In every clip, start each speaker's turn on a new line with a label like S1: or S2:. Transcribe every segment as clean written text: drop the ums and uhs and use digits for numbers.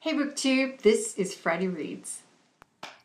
S1: Hey BookTube, this is Friday Reads.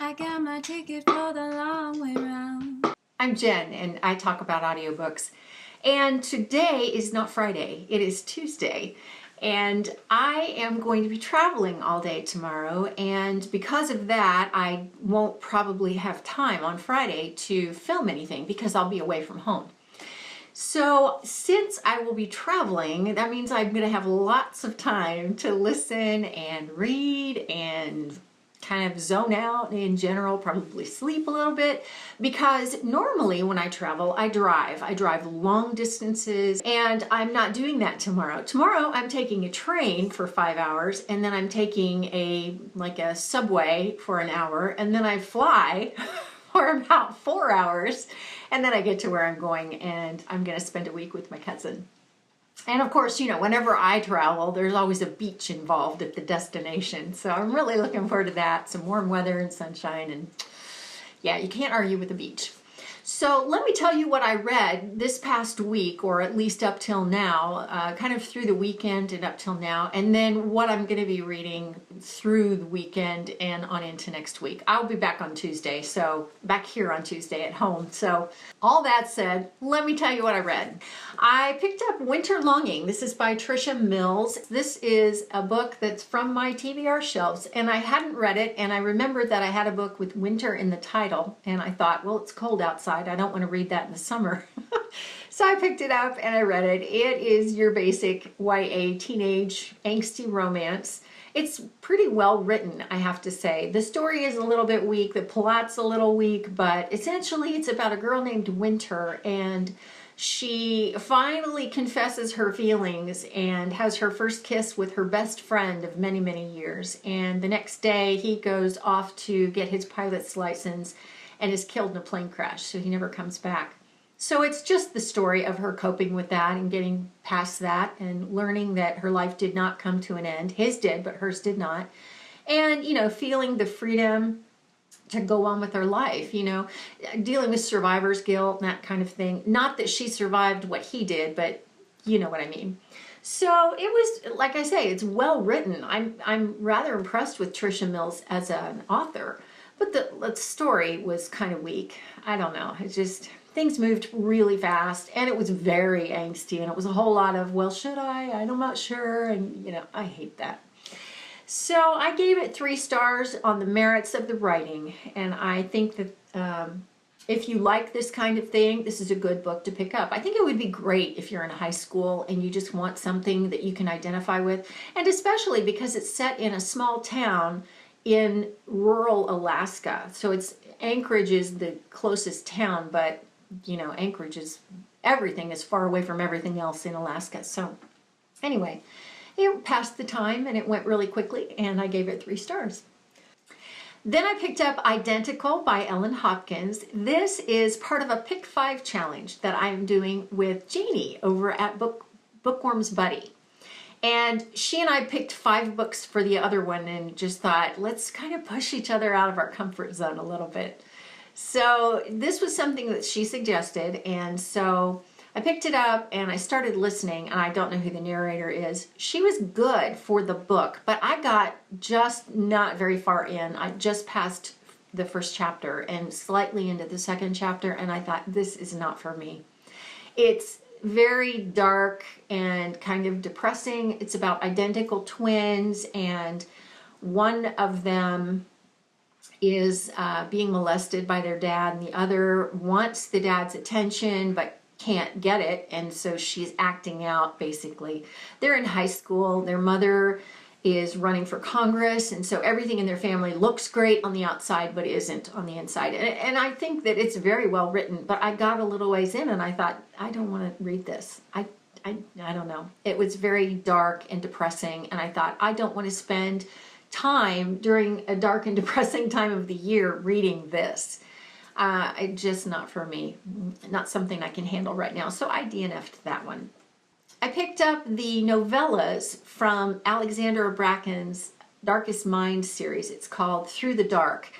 S2: I got my ticket for the long way round.
S1: I'm Jen and I talk about audiobooks. And today is not Friday, it is Tuesday. And I am going to be traveling all day tomorrow, and because of that, I won't probably have time on Friday to film anything because I'll be away from home. So since I will be traveling, that means I'm going to have lots of time to listen and read and kind of zone out in general, probably sleep a little bit, because normally when I travel, I drive. I drive long distances, and I'm not doing that tomorrow. Tomorrow I'm taking a train for 5 hours, and then I'm taking a subway for an hour, and then I fly for about 4 hours, and then I get to where I'm going, and I'm going to spend a week with my cousin. And of course, you know, whenever I travel, there's always a beach involved at the destination. So I'm really looking forward to that. Some warm weather and sunshine, and yeah, you can't argue with the beach. So let me tell you what I read this past week, or at least up till now, kind of through the weekend and up till now, and then what I'm going to be reading through the weekend and on into next week. I'll be back on Tuesday, so back here on Tuesday at home. So all that said, let me tell you what I read. I picked up Winter Longing. This is by Trisha Mills. This is a book that's from my TBR shelves, and I hadn't read it, and I remembered that I had a book with winter in the title, and I thought, well, it's cold outside. I don't want to read that in the summer. So I picked it up and I read it. It is your basic YA teenage angsty romance. It's pretty well written, I have to say. The story is a little bit weak, the plot's a little weak, but essentially it's about a girl named Winter, and she finally confesses her feelings and has her first kiss with her best friend of many, many years. And the next day he goes off to get his pilot's license and is killed in a plane crash, so he never comes back. So it's just the story of her coping with that and getting past that and learning that her life did not come to an end. His did, but hers did not. And, you know, feeling the freedom to go on with her life, you know, dealing with survivor's guilt and that kind of thing. Not that she survived what he did, but you know what I mean. So it was, like I say, it's well written. I'm rather impressed with Trisha Mills as an author. But the story was kind of weak. I don't know. It just, things moved really fast, and it was very angsty, and it was a whole lot of, well, should I? I'm not sure, and you know, I hate that. So I gave it 3 stars on the merits of the writing, and I think that if you like this kind of thing, this is a good book to pick up. I think it would be great if you're in high school and you just want something that you can identify with, and especially because it's set in a small town in rural Alaska. So it's Anchorage is the closest town, but you know, Anchorage is, everything is far away from everything else in Alaska. So anyway, it passed the time and it went really quickly, and I gave it 3 stars. Then I picked up Identical by Ellen Hopkins. This is part of a Pick 5 challenge that I'm doing with Janie over at Bookworm's Buddy. And she and I picked 5 books for the other one and just thought, let's kind of push each other out of our comfort zone a little bit. So this was something that she suggested, and so I picked it up and I started listening, and I don't know who the narrator is. She was good for the book, but I got just not very far in. I just passed the first chapter and slightly into the second chapter, and I thought, this is not for me. It's very dark and kind of depressing. It's about identical twins, and one of them is being molested by their dad, and the other wants the dad's attention but can't get it, and so she's acting out, basically. They're in high school. Their mother is running for Congress, and so everything in their family looks great on the outside but isn't on the inside. And I think that it's very well written, but I got a little ways in and I thought, I don't want to read this. I don't know. It was very dark and depressing, and I thought, I don't want to spend time during a dark and depressing time of the year reading this. Just not for me. Not something I can handle right now. So I DNF'd that one. I picked up the novellas from Alexandra Bracken's Darkest Mind series. It's called Through the Dark.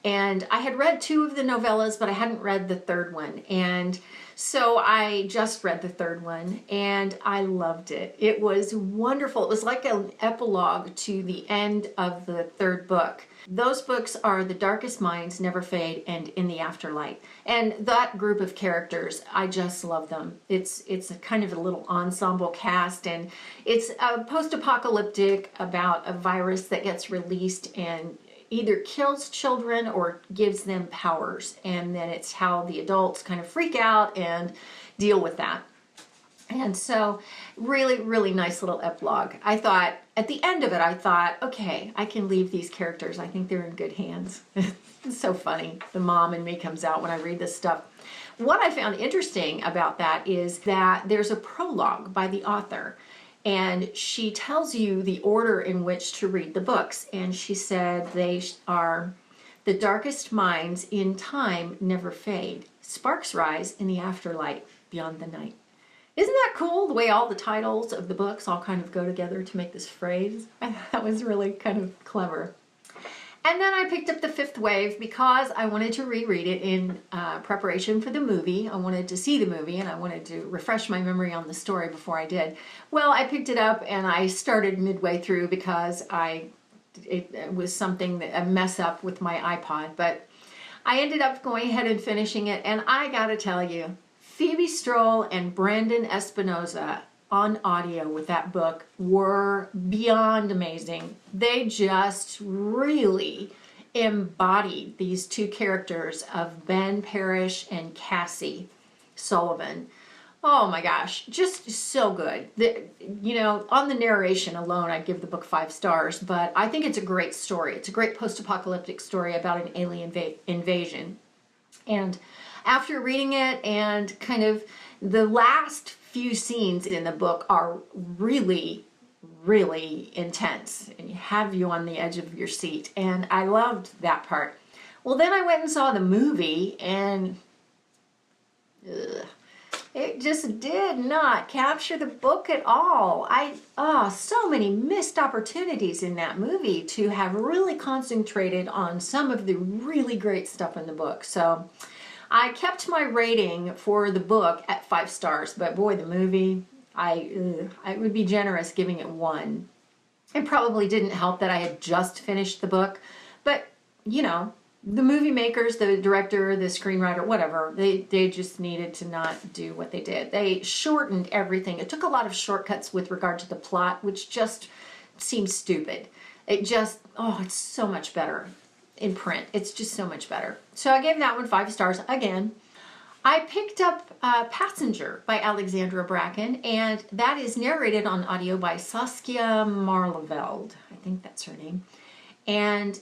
S1: And I had read 2 of the novellas, but I hadn't read the third one. And so I just read the third one and I loved it. It was wonderful. It was like an epilogue to the end of the third book. Those books are The Darkest Minds, Never Fade, and In the Afterlight. And that group of characters, I just love them. It's a kind of a little ensemble cast, and it's a post-apocalyptic about a virus that gets released and either kills children or gives them powers. And then it's how the adults kind of freak out and deal with that. And so really, really nice little epilogue. I thought, at the end of it, I thought, okay, I can leave these characters. I think they're in good hands. It's so funny. The mom in me comes out when I read this stuff. What I found interesting about that is that there's a prologue by the author. And she tells you the order in which to read the books. And she said they are The Darkest Minds, In Time Never Fade, Sparks Rise in the Afterlight, Beyond the Night. Isn't that cool, the way all the titles of the books all kind of go together to make this phrase? That was really kind of clever. And then I picked up The Fifth Wave because I wanted to reread it in preparation for the movie. I wanted to see the movie and I wanted to refresh my memory on the story before I did. Well, I picked it up and I started midway through because it was something, a mess up with my iPod. But I ended up going ahead and finishing it, and I gotta tell you, Phoebe Strole and Brandon Espinoza on audio with that book were beyond amazing. They just really embodied these 2 characters of Ben Parrish and Cassie Sullivan. Oh my gosh, just so good. On the narration alone, I'd give the book 5 stars, but I think it's a great story. It's a great post-apocalyptic story about an alien invasion. And after reading it, and kind of the last few scenes in the book are really, really intense and have you on the edge of your seat. And I loved that part. Well, then I went and saw the movie, and it just did not capture the book at all. So many missed opportunities in that movie to have really concentrated on some of the really great stuff in the book. So I kept my rating for the book at 5 stars, but boy, the movie, I would be generous giving it 1. It probably didn't help that I had just finished the book, but the movie makers, the director, the screenwriter, whatever, they just needed to not do what they did. They shortened everything. It took a lot of shortcuts with regard to the plot, which just seems stupid. It's so much better in print. It's just so much better. So I gave that one 5 stars again. I picked up Passenger by Alexandra Bracken, and that is narrated on audio by Saskia Marleveld. I think that's her name. And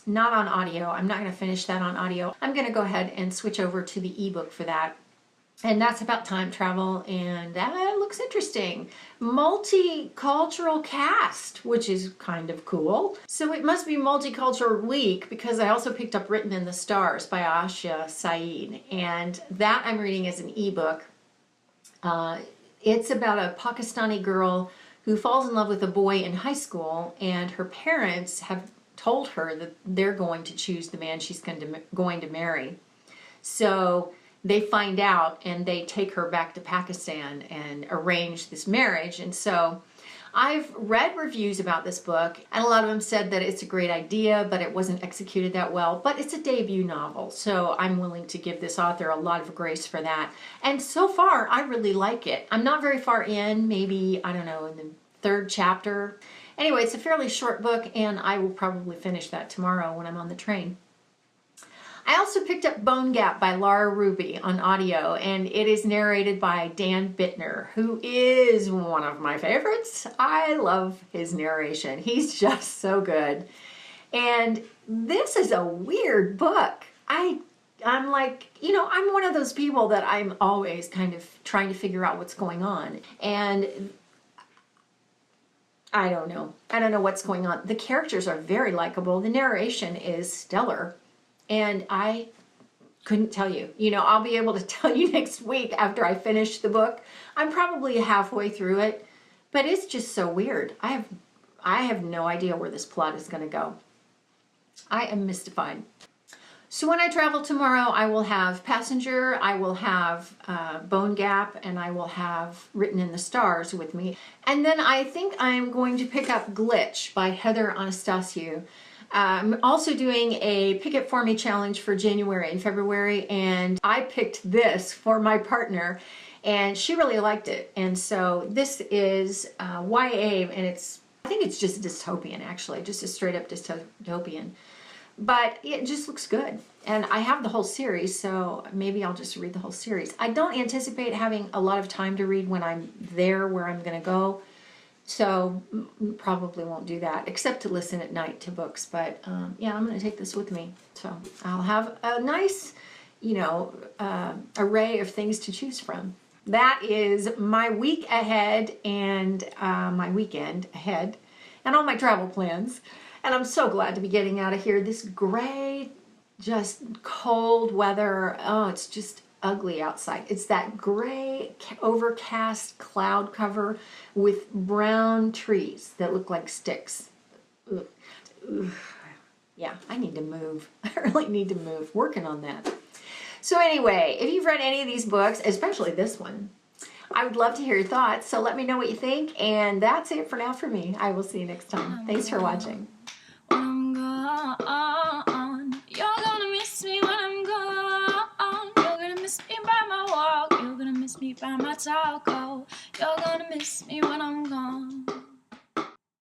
S1: not on audio. I'm not going to finish that on audio. I'm going to go ahead and switch over to the ebook for that. And that's about time travel, and that looks interesting. Multicultural cast, which is kind of cool. So it must be Multicultural Week, because I also picked up Written in the Stars by Aisha Saeed, and that I'm reading as an ebook. It's about a Pakistani girl who falls in love with a boy in high school, and her parents have told her that they're going to choose the man she's going to marry. So they find out and they take her back to Pakistan and arrange this marriage. And so I've read reviews about this book, and a lot of them said that it's a great idea, but it wasn't executed that well. But it's a debut novel, so I'm willing to give this author a lot of grace for that. And so far, I really like it. I'm not very far in, maybe, I don't know, in the 3rd chapter. Anyway, it's a fairly short book, and I will probably finish that tomorrow when I'm on the train. I also picked up Bone Gap by Laura Ruby on audio, and it is narrated by Dan Bittner, who is one of my favorites. I love his narration. He's just so good. And this is a weird book. I'm like, I'm one of those people that I'm always kind of trying to figure out what's going on. And I don't know. I don't know what's going on. The characters are very likable. The narration is stellar. And I couldn't tell you. I'll be able to tell you next week after I finish the book. I'm probably halfway through it, but it's just so weird. I have no idea where this plot is going to go. I am mystified. So when I travel tomorrow, I will have Passenger, I will have Bone Gap, and I will have Written in the Stars with me. And then I think I'm going to pick up Glitch by Heather Anastasiu. I'm also doing a Pick It For Me challenge for January and February, and I picked this for my partner, and she really liked it. And so this is YA, and I think it's just dystopian, actually, just a straight up dystopian. But it just looks good. And I have the whole series, so maybe I'll just read the whole series. I don't anticipate having a lot of time to read when I'm there where I'm going to go. So probably won't do that, except to listen at night to books. But yeah, I'm going to take this with me. So I'll have a nice, array of things to choose from. That is my week ahead and my weekend ahead and all my travel plans. And I'm so glad to be getting out of here. This gray, just cold weather. Oh, it's just ugly outside. It's that gray, overcast cloud cover with brown trees that look like sticks. Ugh. Ugh. Yeah, I need to move. I really need to move. Working on that. So anyway, if you've read any of these books, especially this one, I would love to hear your thoughts. So let me know what you think. And that's it for now for me. I will see you next time. Thanks for watching.
S2: I'm gone. You're gonna miss me when I'm gone. You're gonna miss me by my walk. You're gonna miss me by my talk. Oh, you're gonna miss me when I'm gone.